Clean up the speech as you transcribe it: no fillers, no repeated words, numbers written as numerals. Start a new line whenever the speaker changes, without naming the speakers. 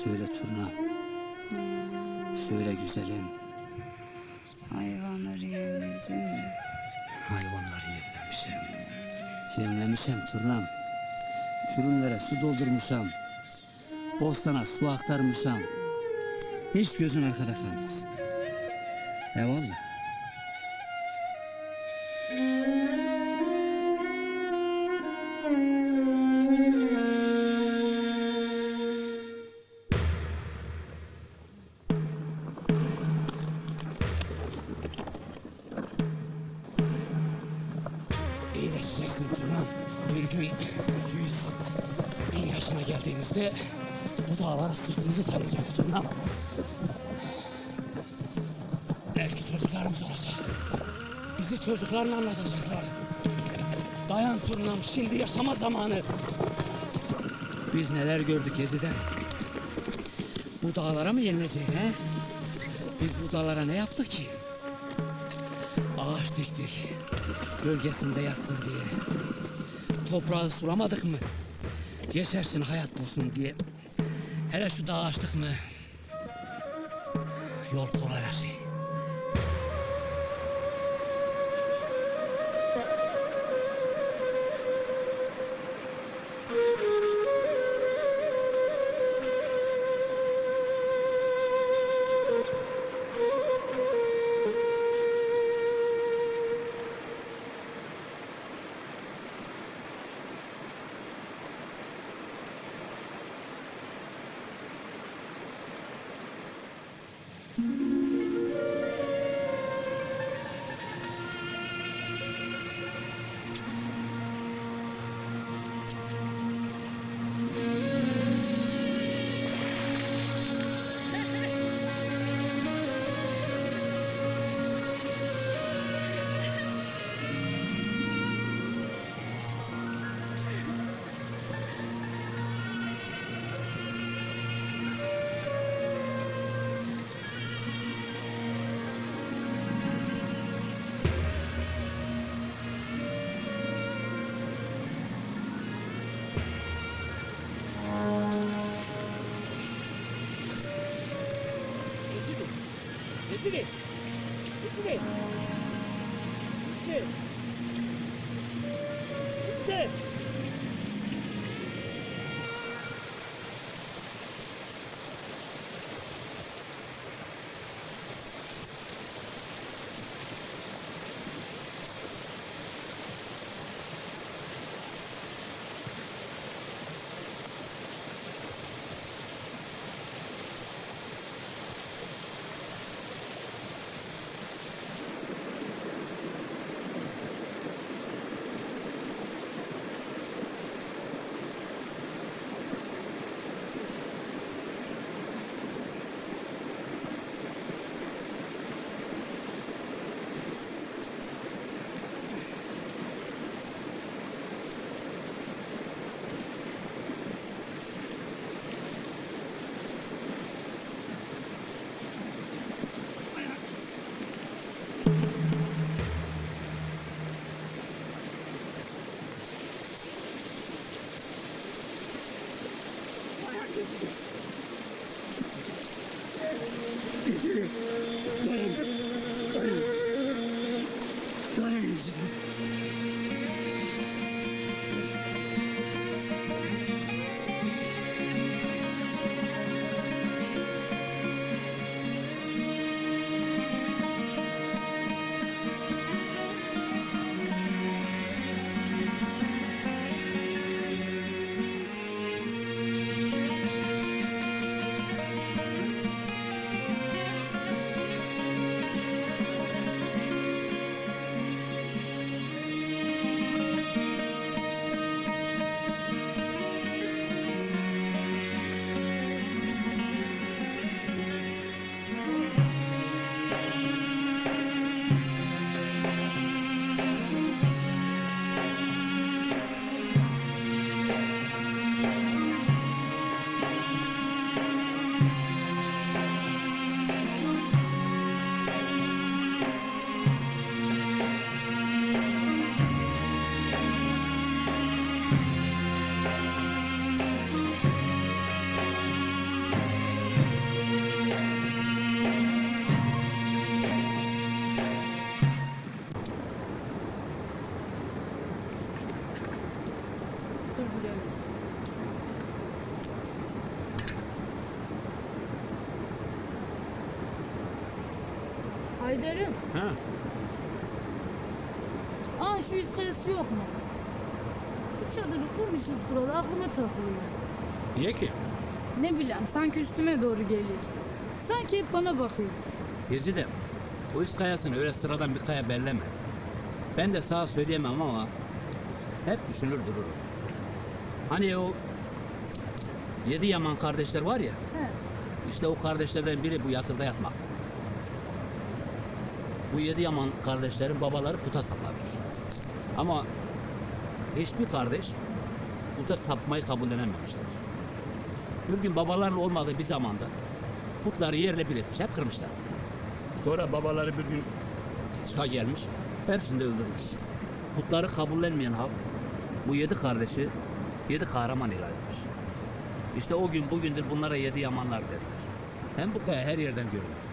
Söyle Turna. Söyle güzelim.
Hayvanları yemledin mi?
Hayvanları yemlemişim. Yemlemişim Turnam. Kürünlere su doldurmuşam. Bostana su aktarmışam. Hiç gözün arkada kalmaz. Eyvallah. İyileşeceksin Turnam. Bir gün 100.000 yaşına geldiğimizde bu dağlar sırtımızı tarayacak Turnam. Belki çocuklarımız olacak. Bizi çocuklarla anlatacaklar. Dayan Turnam, şimdi yaşama zamanı. Biz neler gördük Gezi'den. Bu dağlara mı yenilecek he? Biz bu dağlara ne yaptık ki? Ağaç diktik. Gölgesinde yatsın diye. Toprağı sulamadık mı? Yeşersin hayat bulsun diye. Hele şu dağı açtık mı? Yol kolaylaşıyor. Nesini? Nesini? Nesini? Nesini?
durduruyor. Haydar'ım,
Ha.
şu iskayası yok mu? Bu çadırı kurmuşuz kuralı, aklıma takılıyor.
Niye ki?
Ne bileyim, sanki üstüme doğru geliyor. Sanki hep bana bakıyor.
Gezide. Bu üst kayasını öyle sıradan bir kaya belleme. Ben de sağa söyleyemem ama hep düşünür dururum. Hani o 7 Yaman kardeşler var ya,
He.
işte o kardeşlerden biri bu yatırda yatmak. Bu 7 Yaman kardeşlerin babaları puta taparmış. Ama hiçbir kardeş puta tapmayı kabullenememişler. Bir gün babaların olmadığı bir zamanda putları yerle bir etmiş, hep kırmışlar. Sonra babaları bir gün çıka gelmiş, hepsini de öldürmüş. Putları kabullenmeyen halk bu 7 kardeşi 7 kahraman ilan etmiş. İşte o gün bugündür bunlara 7 Yamanlar derler. Hem bu kaya her yerden görülür.